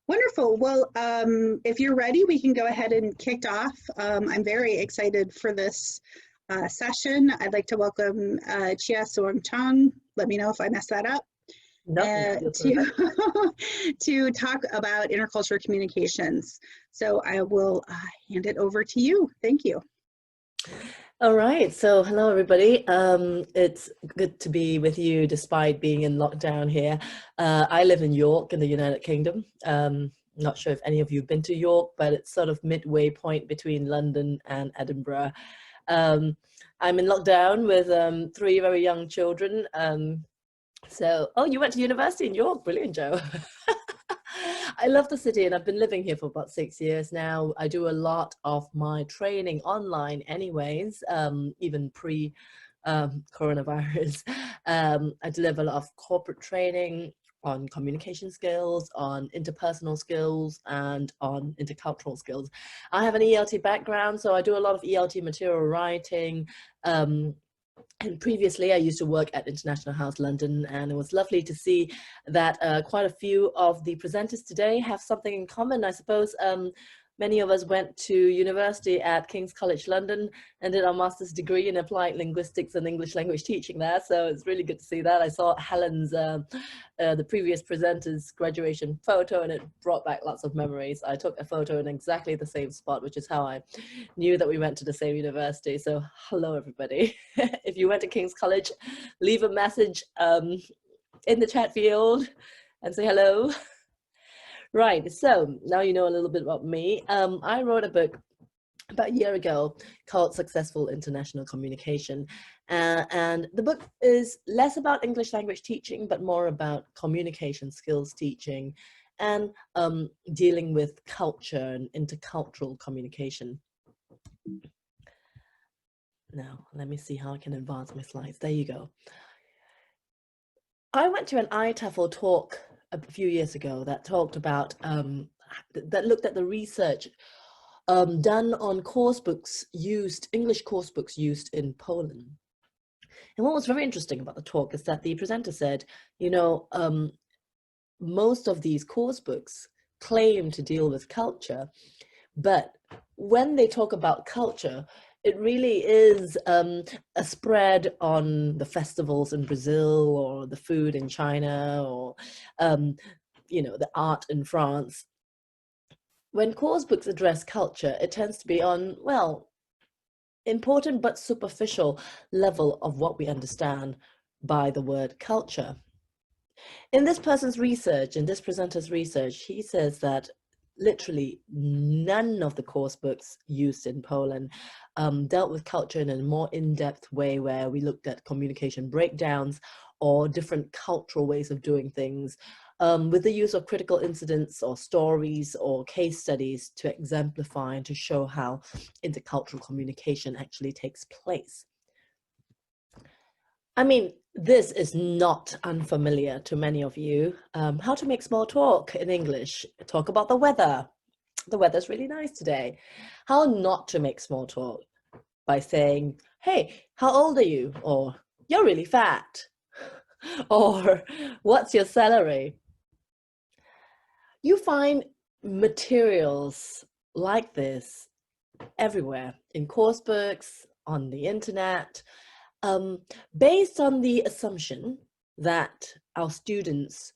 Wonderful. Well, if you're ready, we can go ahead and kick off. I'm very excited for this session. I'd like to welcome Chia Suan Chong. Let me know if I mess that up. No, To talk about intercultural communications. So I will hand it over to you. Thank you. All right. So hello, everybody. It's good to be with you despite being in lockdown here. I live in York in the United Kingdom. Not sure if any of you have been to York, but it's sort of midway point between London and Edinburgh. I'm in lockdown with 3 very young children. Oh, you went to university in York. Brilliant, Joe. I love the city and I've been living here for about 6 years now. I do a lot of my training online anyways, even pre-coronavirus. I deliver a lot of corporate training on communication skills, on interpersonal skills, and on intercultural skills. I have an ELT background, so I do a lot of ELT material writing. And previously, I used to work at International House London, and it was lovely to see that quite a few of the presenters today have something in common. I suppose many of us went to university at King's College London and did our master's degree in applied linguistics and English language teaching there. So it's really good to see that. I saw Helen's, the previous presenter's graduation photo, and it brought back lots of memories. I took a photo in exactly the same spot, which is how I knew that we went to the same university. So hello, everybody. If you went to King's College, leave a message in the chat field and say hello. Right, so now you know a little bit about me. I wrote a book about a year ago called Successful International Communication. And the book is less about English language teaching, but more about communication skills teaching and dealing with culture and intercultural communication. Now, let me see how I can advance my slides. There you go. I went to an ITEFL talk a few years ago that talked about, that looked at the research done on coursebooks used, English coursebooks used in Poland. And what was very interesting about the talk is that the presenter said, you know, most of these coursebooks claim to deal with culture, but when they talk about culture, it really is a spread on the festivals in Brazil or the food in China or, you know, the art in France. When coursebooks address culture, it tends to be on, well, important but superficial level of what we understand by the word culture. In this person's research, in this presenter's research, he says that literally none of the course books used in Poland dealt with culture in a more in-depth way, where we looked at communication breakdowns or different cultural ways of doing things, with the use of critical incidents or stories or case studies to exemplify and to show how intercultural communication actually takes place. I mean, this is not unfamiliar to many of you. How to make small talk in English. Talk about the weather. The weather's really nice today. How not to make small talk. By saying, hey, how old are you? Or, you're really fat. Or, what's your salary? You find materials like this everywhere, in course books, on the internet, based on the assumption that our students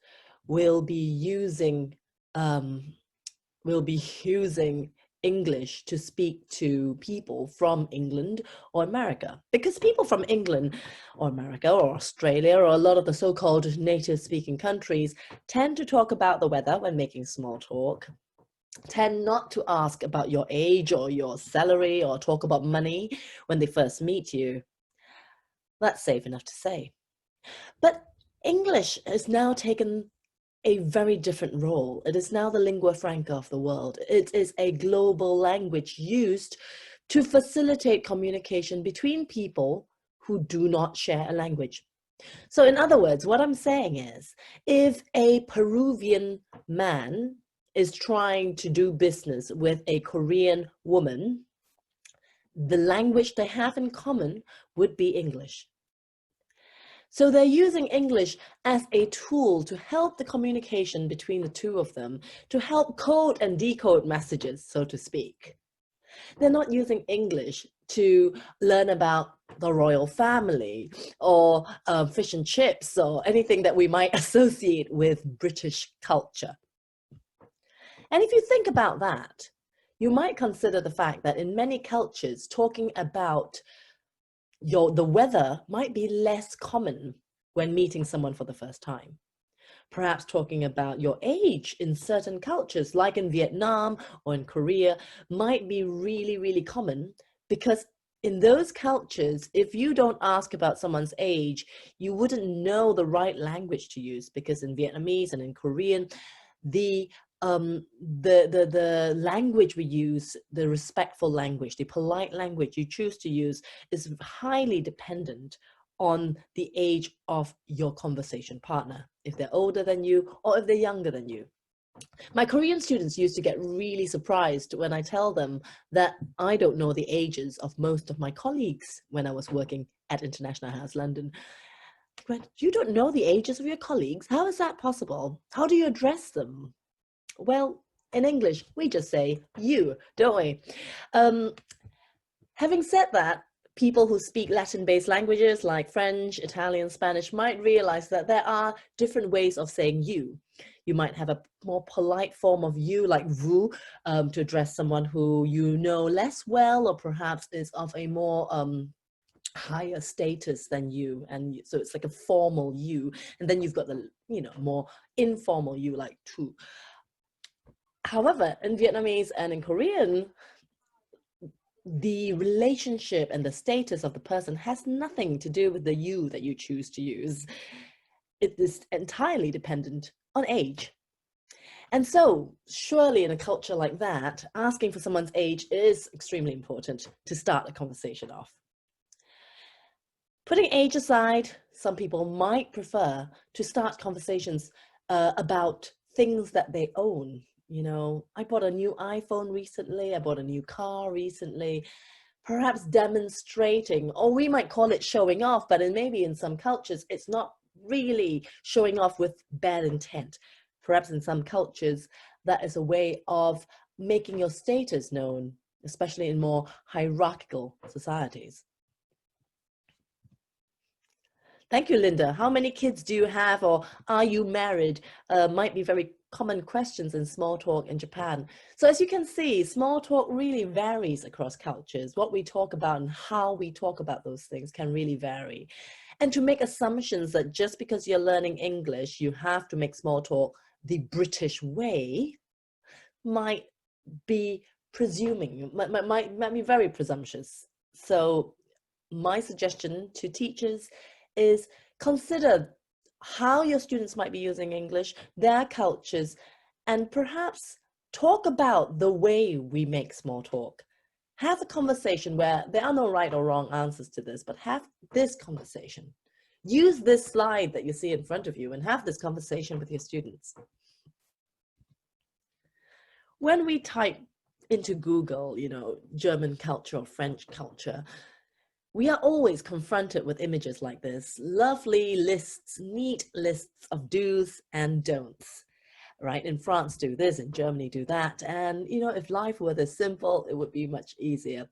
will be using English to speak to people from England or America, because people from England or America or Australia or a lot of the so-called native speaking countries tend to talk about the weather when making small talk, tend not to ask about your age or your salary or talk about money when they first meet you. That's safe enough to say. But English has now taken a very different role. It is now the lingua franca of the world. It is a global language used to facilitate communication between people who do not share a language. So in other words, what I'm saying is, if a Peruvian man is trying to do business with a Korean woman, the language they have in common would be English. So they're using English as a tool to help the communication between the two of them, to help code and decode messages, so to speak. They're not using English to learn about the royal family or fish and chips or anything that we might associate with British culture. And if you think about that, you might consider the fact that in many cultures, talking about the weather might be less common when meeting someone for the first time. Perhaps talking about your age in certain cultures, like in Vietnam or in Korea, might be really, really common, because in those cultures, if you don't ask about someone's age, you wouldn't know the right language to use, because in Vietnamese and in Korean, the language we use, the respectful language, the polite language you choose to use, is highly dependent on the age of your conversation partner, if they're older than you or if they're younger than you. My Korean students used to get really surprised when I tell them that I don't know the ages of most of my colleagues when I was working at International House London. But you don't know the ages of your colleagues? How is that possible? How do you address them? Well, in English, we just say you, don't we? Having said that, people who speak Latin-based languages like French, Italian, Spanish might realize that there are different ways of saying you. You might have a more polite form of you, like vous, to address someone who you know less well, or perhaps is of a more higher status than you, and so it's like a formal you. And then you've got the more informal you, like tu. However, in Vietnamese and in Korean, the relationship and the status of the person has nothing to do with the you that you choose to use. It is entirely dependent on age. And so, surely in a culture like that, asking for someone's age is extremely important to start a conversation off. Putting age aside, some people might prefer to start conversations about things that they own. I bought a new iPhone recently, I bought a new car recently, perhaps demonstrating, or we might call it showing off, but maybe in some cultures, it's not really showing off with bad intent. Perhaps in some cultures, that is a way of making your status known, especially in more hierarchical societies. Thank you, Linda. How many kids do you have, or are you married? Might be very common questions in small talk in Japan. So as you can see, small talk really varies across cultures. What we talk about and how we talk about those things can really vary. And to make assumptions that just because you're learning English, you have to make small talk the British way might be presuming, might be very presumptuous. So my suggestion to teachers is consider how your students might be using English, their cultures, and perhaps talk about the way we make small talk. Have a conversation where there are no right or wrong answers to this, but have this conversation. Use this slide that you see in front of you and have this conversation with your students. When we type into Google, German culture or French culture, we are always confronted with images like this, lovely lists, neat lists of do's and don'ts, right? In France, do this, in Germany, do that. And, if life were this simple, it would be much easier.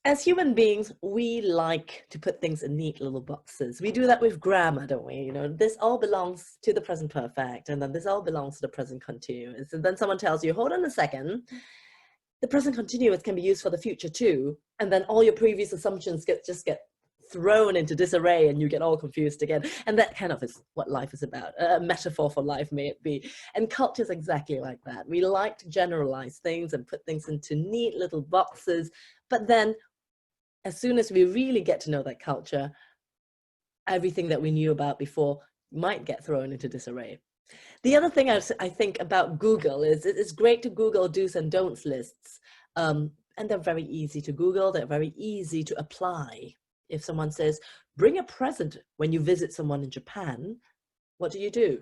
As human beings, we like to put things in neat little boxes. We do that with grammar, don't we? This all belongs to the present perfect, and then this all belongs to the present continuous. And then someone tells you, hold on a second, the present continuous can be used for the future too. And then all your previous assumptions just get thrown into disarray and you get all confused again. And that kind of is what life is about. A metaphor for life, may it be. And culture is exactly like that. We like to generalize things and put things into neat little boxes. But then as soon as we really get to know that culture, everything that we knew about before might get thrown into disarray. The other thing I think about Google is it's great to Google do's and don'ts lists. And they're very easy to Google. They're very easy to apply. If someone says, bring a present when you visit someone in Japan, what do?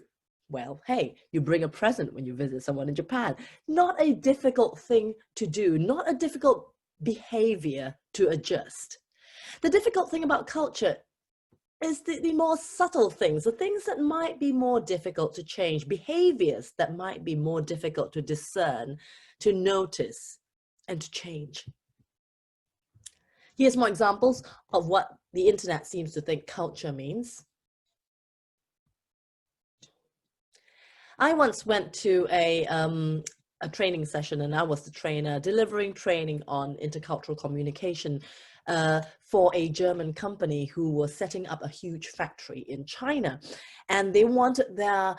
Well, hey, you bring a present when you visit someone in Japan. Not a difficult thing to do, not a difficult behavior to adjust. The difficult thing about culture is the more subtle things, the things that might be more difficult to change, behaviors that might be more difficult to discern, to notice, and to change. Here's more examples of what the internet seems to think culture means. I once went to a training session, and I was the trainer delivering training on intercultural communication for a German company who was setting up a huge factory in China, and they wanted their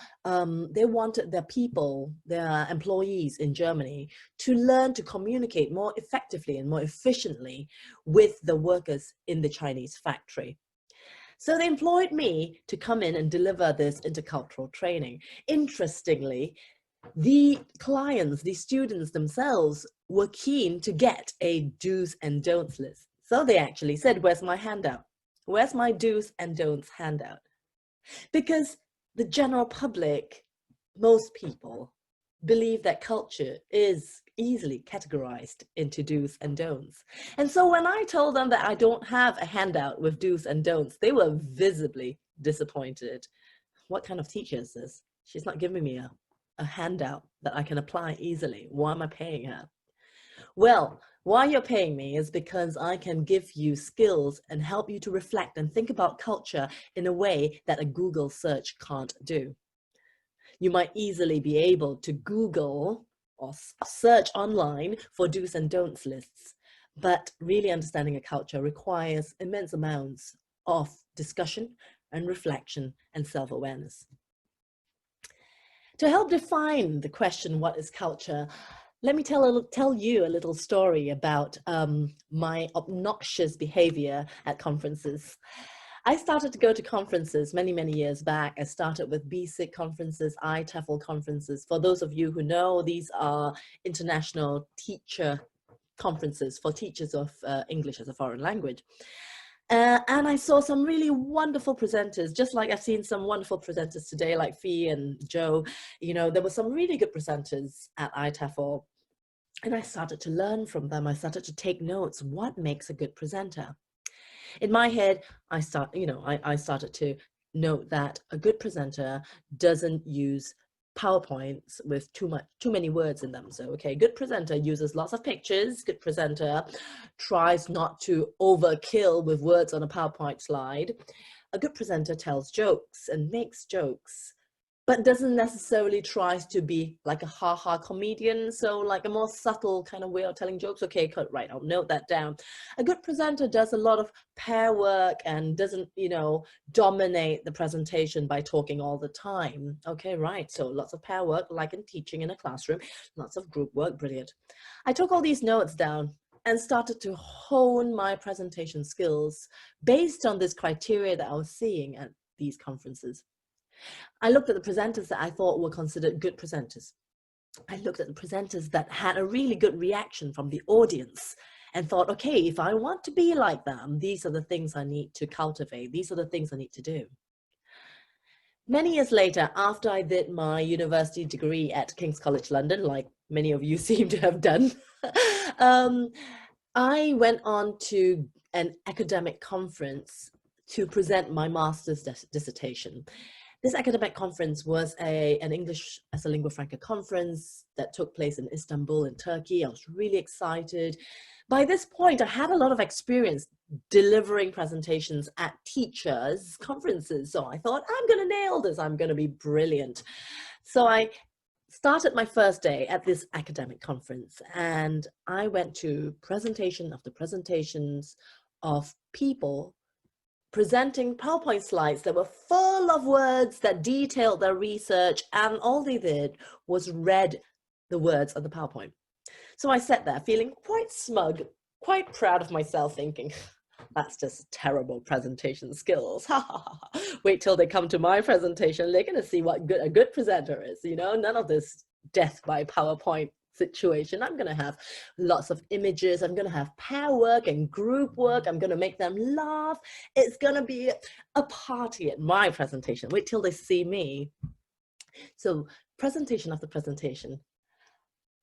people, their employees in Germany, to learn to communicate more effectively and more efficiently with the workers in the Chinese factory. So they employed me to come in and deliver this intercultural training. Interestingly, the clients, the students themselves, were keen to get a do's and don'ts list. So they actually said, where's my handout? Where's my do's and don'ts handout? Because the general public, most people, believe that culture is easily categorized into do's and don'ts. And so when I told them that I don't have a handout with do's and don'ts, they were visibly disappointed. What kind of teacher is this? She's not giving me a handout that I can apply easily. Why am I paying her? Well, why you're paying me is because I can give you skills and help you to reflect and think about culture in a way that a Google search can't do. You might easily be able to Google or search online for do's and don'ts lists, but really understanding a culture requires immense amounts of discussion and reflection and self-awareness. To help define the question, what is culture, let me tell you a little story about my obnoxious behavior at conferences. I started to go to conferences many, many years back. I started with BSIC conferences, ITEFL conferences. For those of you who know, these are international teacher conferences for teachers of English as a foreign language. And I saw some really wonderful presenters, just like I've seen some wonderful presenters today, like Fee and Joe. You know, there were some really good presenters at ITEFL. And I started to learn from them. I started to take notes. What makes a good presenter? In my head, I started to note that a good presenter doesn't use PowerPoints with too many words in them. So, okay, good presenter uses lots of pictures. Good presenter tries not to overkill with words on a PowerPoint slide. A good presenter tells jokes and makes jokes, but doesn't necessarily try to be like a ha-ha comedian. So like a more subtle kind of way of telling jokes. Okay, right, I'll note that down. A good presenter does a lot of pair work and doesn't, dominate the presentation by talking all the time. Okay, right, so lots of pair work, like in teaching in a classroom, lots of group work, brilliant. I took all these notes down and started to hone my presentation skills based on this criteria that I was seeing at these conferences. I looked at the presenters that I thought were considered good presenters. I looked at the presenters that had a really good reaction from the audience and thought, okay, if I want to be like them, these are the things I need to cultivate. These are the things I need to do. Many years later, after I did my university degree at King's College London, like many of you seem to have done, I went on to an academic conference to present my master's dissertation. This academic conference was an English as a lingua franca conference that took place in Istanbul in Turkey. I was really excited. By this point, I had a lot of experience delivering presentations at teachers' conferences. So I thought, I'm going to nail this. I'm going to be brilliant. So I started my first day at this academic conference, and I went to presentation after presentations of people presenting PowerPoint slides that were full of words that detailed their research, and all they did was read the words of the PowerPoint. So I sat there feeling quite smug, quite proud of myself, thinking, that's just terrible presentation skills. Wait till they come to my presentation, they're going to see what a good presenter is, none of this death by PowerPoint situation. I'm going to have lots of images. I'm going to have pair work and group work. I'm going to make them laugh. It's going to be a party at my presentation. Wait till they see me. So presentation after presentation,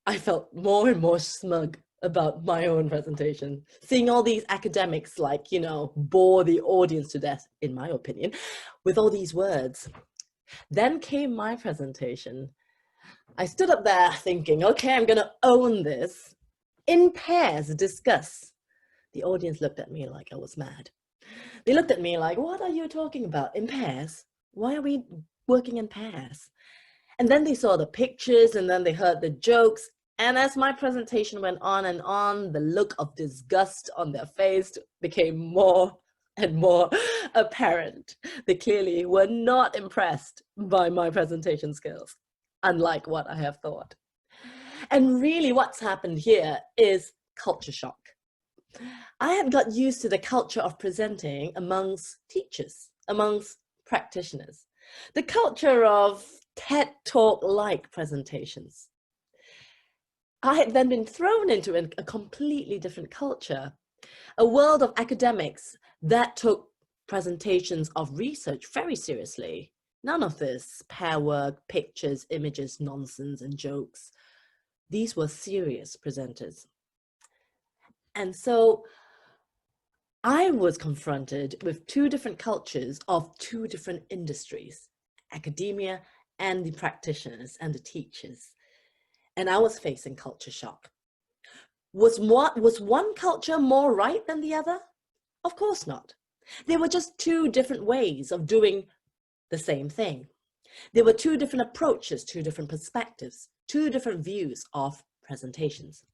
I felt more and more smug about my own presentation, seeing all these academics, like, you know, bore the audience to death, in my opinion, with all these words. Then came my presentation. I stood up there thinking, okay, I'm going to own this. In pairs, discuss. The audience looked at me like I was mad. They looked at me like, what are you talking about? In pairs? Why are we working in pairs? And then they saw the pictures, and then they heard the jokes. And as my presentation went on, the look of disgust on their face became more and more apparent. They clearly were not impressed by my presentation skills, unlike what I have thought. And really what's happened here is culture shock. I had got used to the culture of presenting amongst teachers, amongst practitioners, the culture of TED Talk-like presentations. I had then been thrown into a completely different culture, a world of academics that took presentations of research very seriously. None of this pair work, pictures, images, nonsense, and jokes. These were serious presenters. And so I was confronted with two different cultures of two different industries, academia and the practitioners and the teachers. And I was facing culture shock. Was one culture more right than the other? Of course not. They were just two different ways of doing the same thing. There were two different approaches, two different perspectives, two different views of presentations.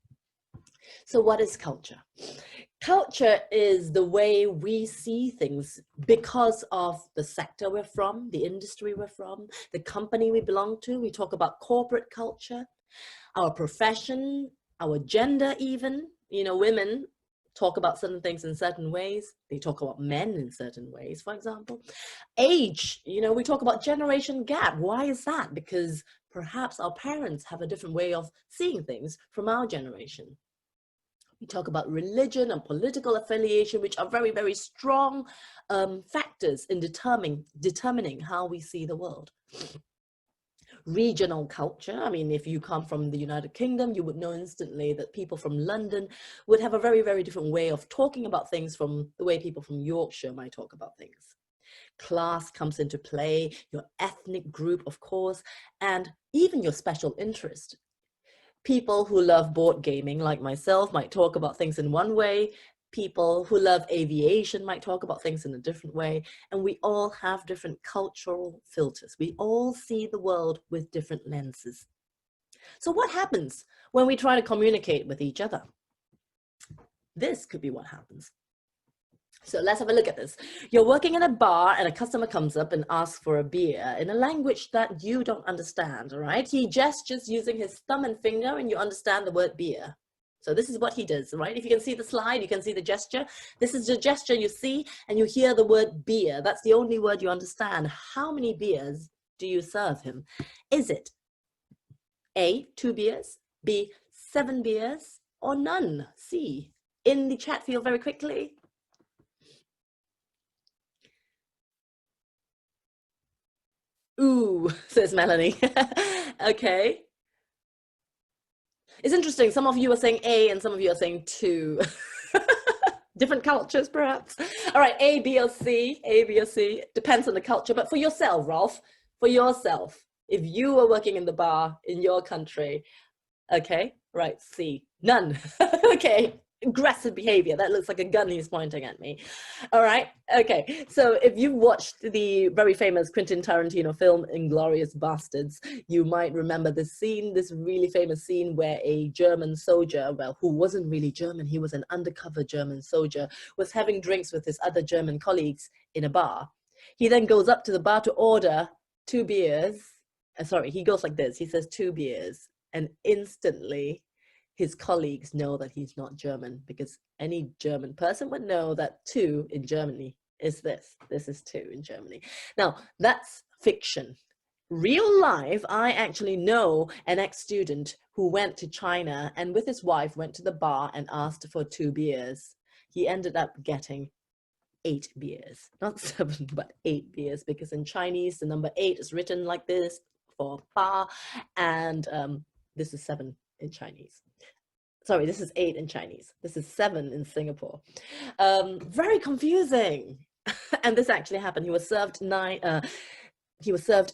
So what is culture? Culture is the way we see things because of the sector we're from, the industry we're from, the company we belong to. We talk about corporate culture, our profession, our gender even. You know, women talk about certain things in certain ways. They talk about men in certain ways, for example. Age, you know, we talk about generation gap. Why is that? Because perhaps our parents have a different way of seeing things from our generation. We talk about religion and political affiliation, which are very, very strong factors in determining how we see the world. Regional culture, I mean, if you come from the United Kingdom, you would know instantly that people from London would have a very, very different way of talking about things from the way people from Yorkshire might talk about things. Class comes into play, your ethnic group, of course, and even your special interest. People who love board gaming, like myself, might talk about things in one way. People who love aviation might talk about things in a different way. And we all have different cultural filters. We all see the world with different lenses. So what happens when we try to communicate with each other? This could be what happens. So let's have a look at this. You're working in a bar and a customer comes up and asks for a beer in a language that you don't understand, all right? He gestures using his thumb and finger and you understand the word beer. So this is what he does, right? If you can see the slide, you can see the gesture. This is the gesture you see and you hear the word beer. That's the only word you understand. How many beers do you serve him? Is it A, 2 beers, B, 7 beers, or none? C, in the chat field very quickly. Ooh, says Melanie. Okay. It's interesting. Some of you are saying A and some of you are saying 2. Different cultures, perhaps. All right, A, B, or C. A, B, or C. Depends on the culture. But for yourself, Rolf, for yourself, if you were working in the bar in your country, okay, right, C. None. Okay. Aggressive behavior. That looks like a gun he's pointing at me. All right. Okay. So if you've watched the very famous Quentin Tarantino film, Inglourious Bastards, you might remember this scene, this really famous scene where a German soldier, well, who wasn't really German, he was an undercover German soldier, was having drinks with his other German colleagues in a bar. He then goes up to the bar to order 2 beers. Sorry, he goes like this. He says 2 beers. And instantly, his colleagues know that he's not German, because any German person would know that 2 in Germany is this. This is 2 in Germany. Now, that's fiction. Real life, I actually know an ex-student who went to China and with his wife went to the bar and asked for 2 beers. He ended up getting 8 beers, not 7, but 8 beers, because in Chinese, the number 8 is written like this for bar, and this is 7 in Chinese. Sorry, this is 8 in Chinese. This is 7 in Singapore. Very confusing. And this actually happened. He was served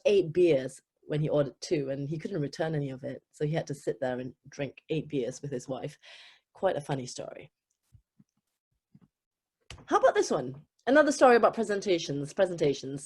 8 beers when he ordered 2, and he couldn't return any of it. So he had to sit there and drink 8 beers with his wife. Quite a funny story. How about this one? Another story about presentations,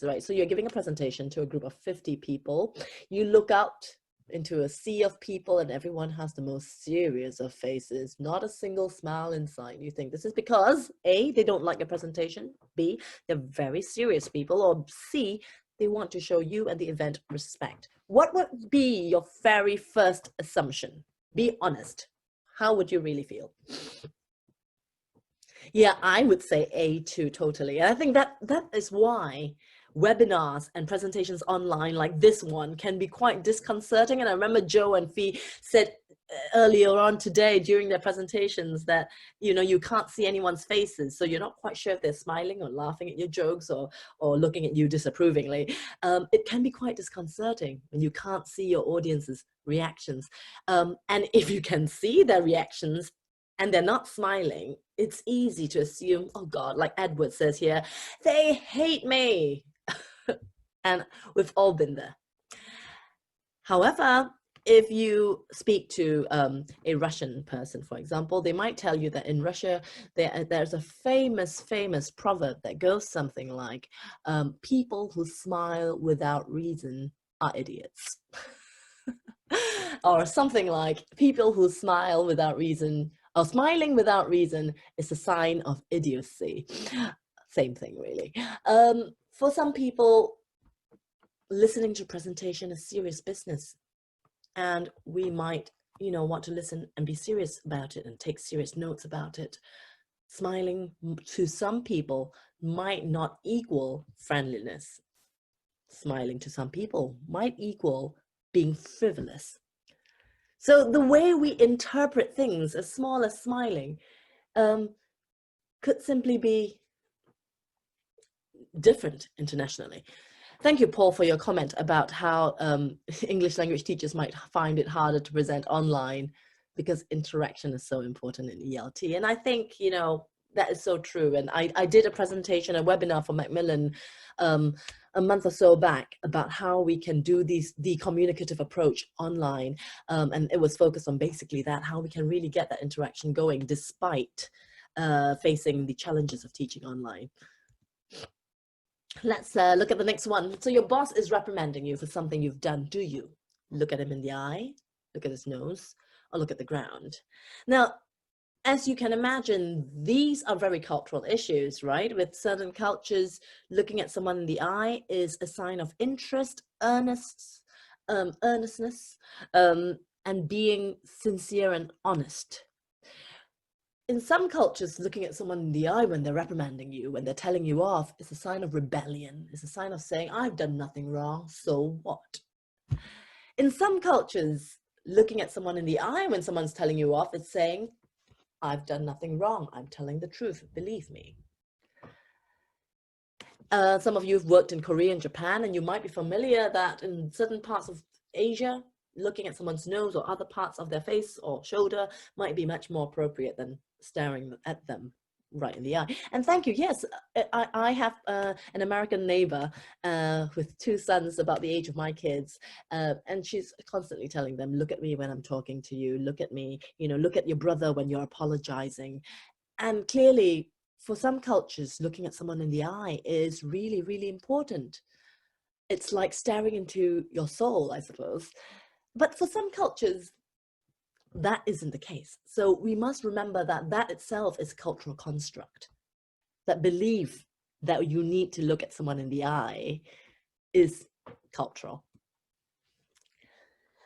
right? So you're giving a presentation to a group of 50 people. You look out into a sea of people and everyone has the most serious of faces, not a single smile inside. You think this is because A, they don't like your presentation, B, they're very serious people, or C, they want to show you and the event respect. What would be your very first assumption? Be honest. How would you really feel? Yeah, I would say A too, totally. And I think that is why webinars and presentations online like this one can be quite disconcerting. And I remember Joe and Fee said earlier on today during their presentations that, you know, you can't see anyone's faces. So you're not quite sure if they're smiling or laughing at your jokes or looking at you disapprovingly. It can be quite disconcerting when you can't see your audience's reactions. And if you can see their reactions, and they're not smiling, it's easy to assume, oh God, like Edward says here, they hate me. And we've all been there. However, if you speak to a Russian person, for example, they might tell you that in Russia, there's a famous proverb that goes something like, people who smile without reason are idiots. Or something like, people who smile without reason, or smiling without reason is a sign of idiocy. Same thing, really. For some people, listening to presentation is serious business. And we might, you know, want to listen and be serious about it and take serious notes about it. Smiling to some people might not equal friendliness. Smiling to some people might equal being frivolous. So the way we interpret things as small as smiling could simply be different internationally. Thank you, Paul, for your comment about how English language teachers might find it harder to present online because interaction is so important in ELT. And I think, you know, that is so true. And I did a presentation, a webinar for Macmillan a month or so back about how we can do the communicative approach online. And it was focused on basically that, how we can really get that interaction going despite facing the challenges of teaching online. Let's look at the next one. So your boss is reprimanding you for something you've done. Do you look at him in the eye, look at his nose, or look at the ground? Now, as you can imagine, these are very cultural issues, right? With certain cultures, looking at someone in the eye is a sign of interest, earnestness, and being sincere and honest. In some cultures, looking at someone in the eye when they're reprimanding you, when they're telling you off, is a sign of rebellion. It's a sign of saying, I've done nothing wrong, so what? In some cultures, looking at someone in the eye when someone's telling you off, it's saying, I've done nothing wrong. I'm telling the truth. Believe me. Some of you have worked in Korea and Japan, and you might be familiar that in certain parts of Asia, looking at someone's nose or other parts of their face or shoulder might be much more appropriate than staring at them right in the eye. And thank you. Yes, I have an American neighbor with 2 sons about the age of my kids, and she's constantly telling them, look at me when I'm talking to you, look at me, you know, look at your brother when you're apologizing. And clearly, for some cultures, looking at someone in the eye is really, really important. It's like staring into your soul, I suppose. But for some cultures, that isn't the case. So we must remember that that itself is a cultural construct. That belief that you need to look at someone in the eye is cultural.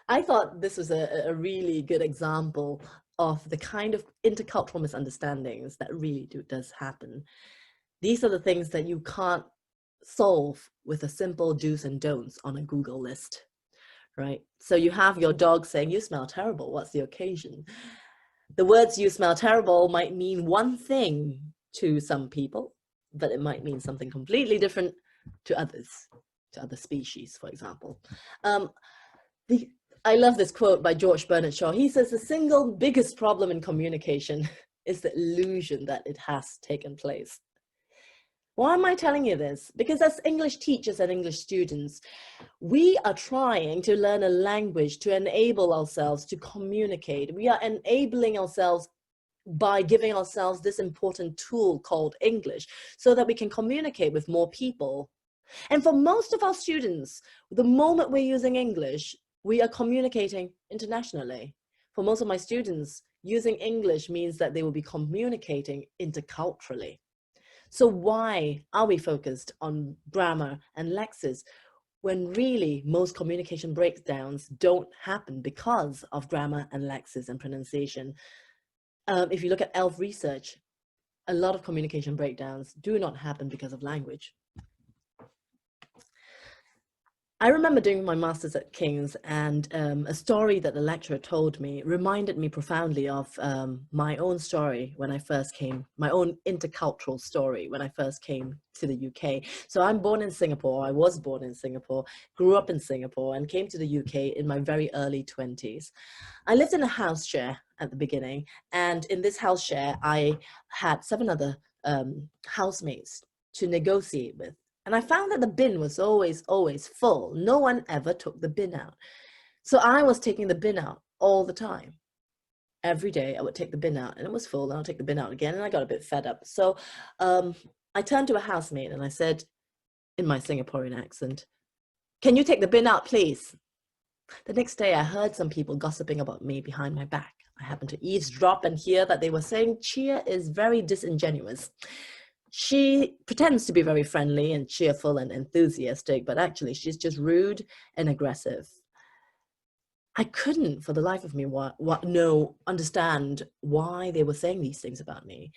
I thought this was a really good example of the kind of intercultural misunderstandings that really does happen. These are the things that you can't solve with a simple do's and don'ts on a Google list. Right? So you have your dog saying, you smell terrible. What's the occasion? The words you smell terrible might mean one thing to some people, but it might mean something completely different to others, to other species, for example. I love this quote by George Bernard Shaw. He says the single biggest problem in communication is the illusion that it has taken place. Why am I telling you this? Because as English teachers and English students, we are trying to learn a language to enable ourselves to communicate. We are enabling ourselves by giving ourselves this important tool called English so that we can communicate with more people. And for most of our students, the moment we're using English, we are communicating internationally. For most of my students, using English means that they will be communicating interculturally. So why are we focused on grammar and lexis when really most communication breakdowns don't happen because of grammar and lexis and pronunciation? If you look at ELF research, a lot of communication breakdowns do not happen because of language. I remember doing my master's at King's, and a story that the lecturer told me reminded me profoundly of my own story when I first came, my own intercultural story when I first came to the UK. So I'm born in Singapore, I was born in Singapore, grew up in Singapore, and came to the UK in my very early 20s. I lived in a house share at the beginning, and in this house share, I had 7 other housemates to negotiate with. And I found that the bin was always full. No one ever took the bin out. So I was taking the bin out all the time. Every day I would take the bin out and it was full, and I'll take the bin out again, and I got a bit fed up. So I turned to a housemate and I said, in my Singaporean accent, "Can you take the bin out, please?" The next day I heard some people gossiping about me behind my back. I happened to eavesdrop and hear that they were saying Chia is very disingenuous. She pretends to be very friendly and cheerful and enthusiastic, but actually she's just rude and aggressive. I couldn't for the life of me understand why they were saying these things about me.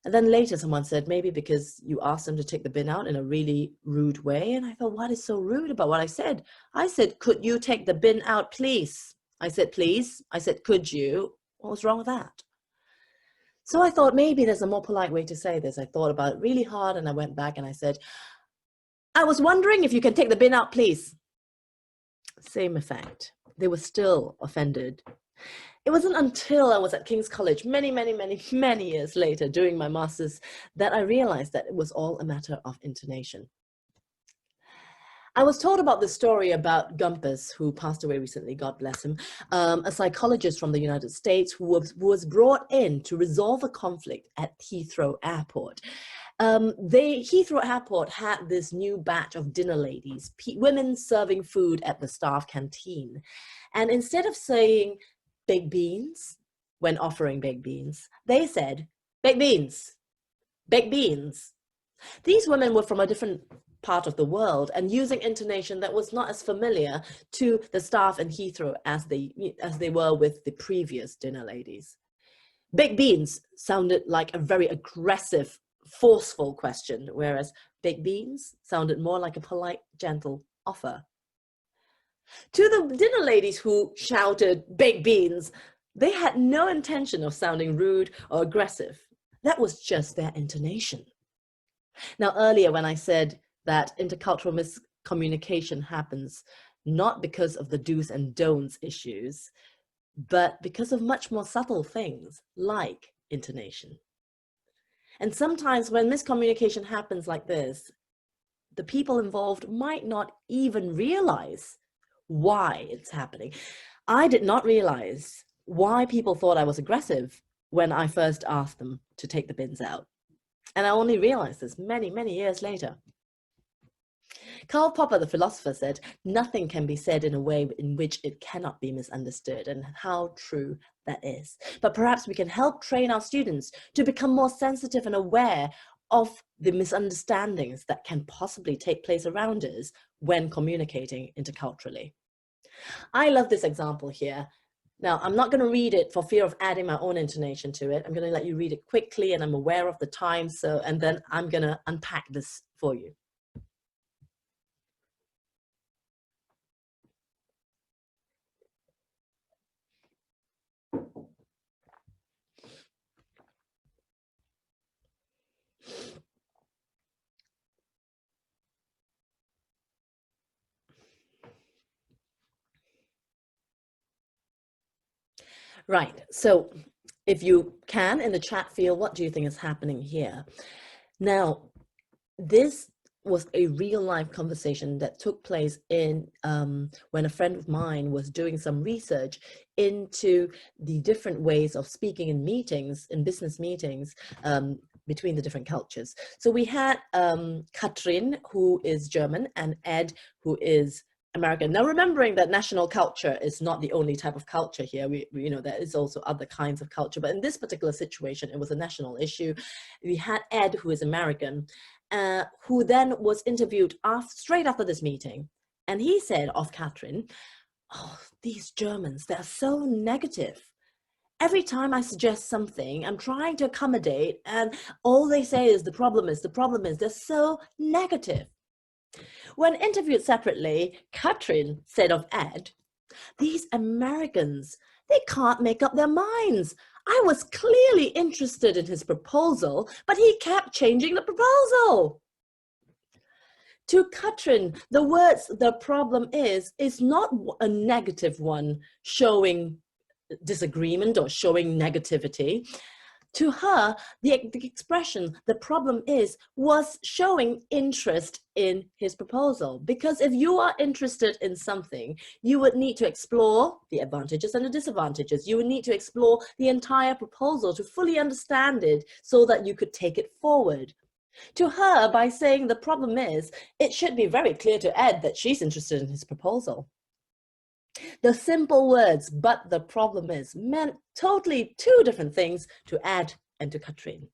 And then later someone said, maybe because you asked them to take the bin out in a really rude way. And I thought, what is so rude about what I said? I said, "Could you take the bin out, please?" I said, "Please." I said, "Could you?" What was wrong with that? So I thought maybe there's a more polite way to say this. I thought about it really hard and I went back and I said, "I was wondering if you can take the bin out, please." Same effect. They were still offended. It wasn't until I was at King's College many years later doing my master's that I realized that it was all a matter of intonation. I was told about this story about Gumpus, who passed away recently, God bless him, a psychologist from the United States who was brought in to resolve a conflict at Heathrow Airport. Heathrow Airport had this new batch of dinner ladies, women serving food at the staff canteen. And instead of saying baked beans when offering baked beans, they said baked beans, baked beans. These women were from a different part of the world and using intonation that was not as familiar to the staff in Heathrow as they were with the previous dinner ladies. Baked beans sounded like a very aggressive, forceful question, whereas baked beans sounded more like a polite, gentle offer. To the dinner ladies who shouted baked beans, they had no intention of sounding rude or aggressive. That was just their intonation. Now, earlier when I said that intercultural miscommunication happens not because of the do's and don'ts issues, but because of much more subtle things like intonation. And sometimes when miscommunication happens like this, the people involved might not even realize why it's happening. I did not realize why people thought I was aggressive when I first asked them to take the bins out. And I only realized this many years later. Karl Popper, the philosopher, said, "Nothing can be said in a way in which it cannot be misunderstood," and how true that is. But perhaps we can help train our students to become more sensitive and aware of the misunderstandings that can possibly take place around us when communicating interculturally. I love this example here. Now, I'm not going to read it for fear of adding my own intonation to it. I'm going to let you read it quickly, and I'm aware of the time, and then I'm going to unpack this for you. Right. So if you can, in the chat field, what do you think is happening here? Now, this was a real life conversation that took place in when a friend of mine was doing some research into the different ways of speaking in meetings, in business meetings, between the different cultures. So we had Katrin, who is German, and Ed, who is American. Now, remembering that national culture is not the only type of culture here, we you know, there is also other kinds of culture, but in this particular situation, it was a national issue. We had Ed, who is American, who then was interviewed straight after this meeting. And he said of Katrin, "Oh, these Germans, they're so negative. Every time I suggest something, I'm trying to accommodate, and all they say is the problem is, they're so negative." When interviewed separately, Katrin said of Ed, "These Americans, they can't make up their minds. I was clearly interested in his proposal, but he kept changing the proposal." To Katrin, the words "the problem is" not a negative one showing disagreement or showing negativity. To her, the expression "the problem is" was showing interest in his proposal. Because if you are interested in something, you would need to explore the advantages and the disadvantages. You would need to explore the entire proposal to fully understand it so that you could take it forward. To her, by saying "the problem is," it should be very clear to Ed that she's interested in his proposal. The simple words "but the problem is" meant totally two different things to Ed and to Katrin.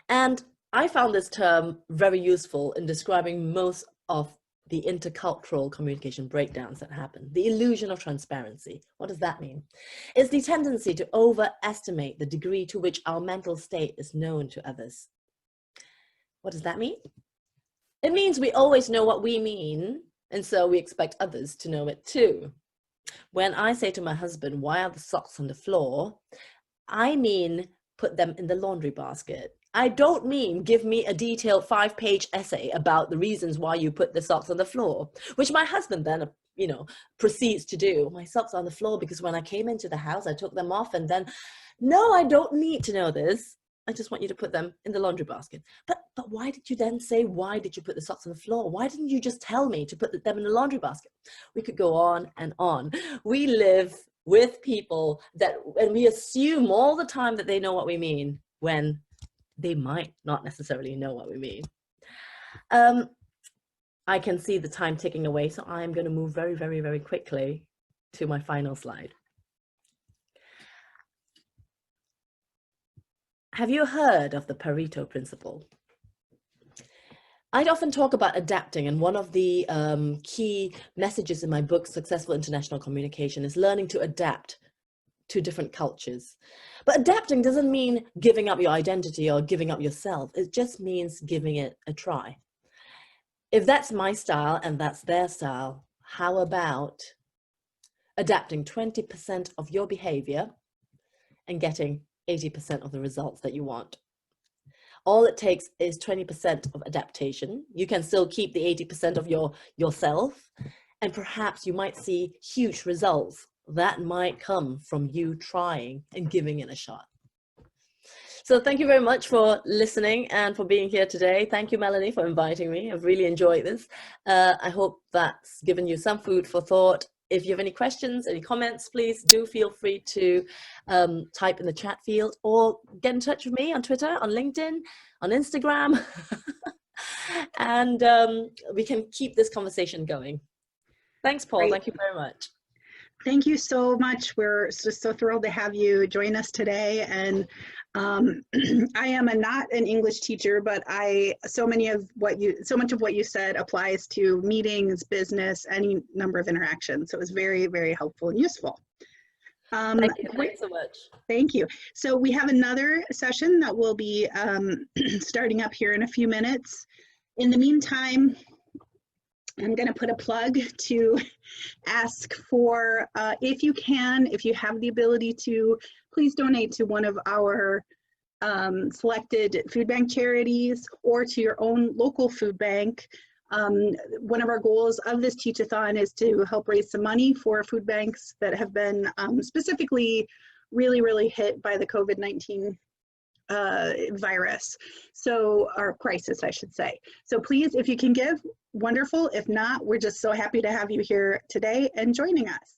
And I found this term very useful in describing most of the intercultural communication breakdowns that happen. The illusion of transparency. What does that mean? It's the tendency to overestimate the degree to which our mental state is known to others. What does that mean? It means we always know what we mean, and so we expect others to know it too. When I say to my husband, "Why are the socks on the floor?" I mean, put them in the laundry basket. I don't mean give me a detailed 5-page essay about the reasons why you put the socks on the floor, which my husband then, proceeds to do. "My socks are on the floor because when I came into the house, I took them off," and then, no, I don't need to know this. I just want you to put them in the laundry basket. But why did you then say, "Why did you put the socks on the floor?" Why didn't you just tell me to put them in the laundry basket? We could go on and on. We live with people and we assume all the time that they know what we mean when they might not necessarily know what we mean. I can see the time ticking away, so I'm going to move very, very, very quickly to my final slide. Have you heard of the Pareto Principle? I'd often talk about adapting, and one of the key messages in my book, Successful International Communication, is learning to adapt to different cultures. But adapting doesn't mean giving up your identity or giving up yourself. It just means giving it a try. If that's my style and that's their style, how about adapting 20% of your behavior and getting 80% of the results that you want? All it takes is 20% of adaptation. You can still keep the 80% of yourself, and perhaps you might see huge results that might come from you trying and giving it a shot. So thank you very much for listening and for being here today. Thank you, Melanie, for inviting me. I've really enjoyed this. I hope that's given you some food for thought. If you have any questions, any comments, please do feel free to type in the chat field or get in touch with me on Twitter, on LinkedIn, on Instagram. And we can keep this conversation going. Thanks, Paul. Great. Thank you very much. Thank you so much. We're just so thrilled to have you join us today. And I am not an English teacher, but so much of what you said applies to meetings, business, any number of interactions. So it was very, very helpful and useful. Thank you. Thanks so much. Thank you. So we have another session that will be starting up here in a few minutes. In the meantime, I'm going to put a plug to ask for, if you have the ability to, please donate to one of our selected food bank charities or to your own local food bank. One of our goals of this Teach-a-thon is to help raise some money for food banks that have been specifically really hit by the COVID-19 virus, or crisis, I should say. So please, if you can give, wonderful. If not, we're just so happy to have you here today and joining us.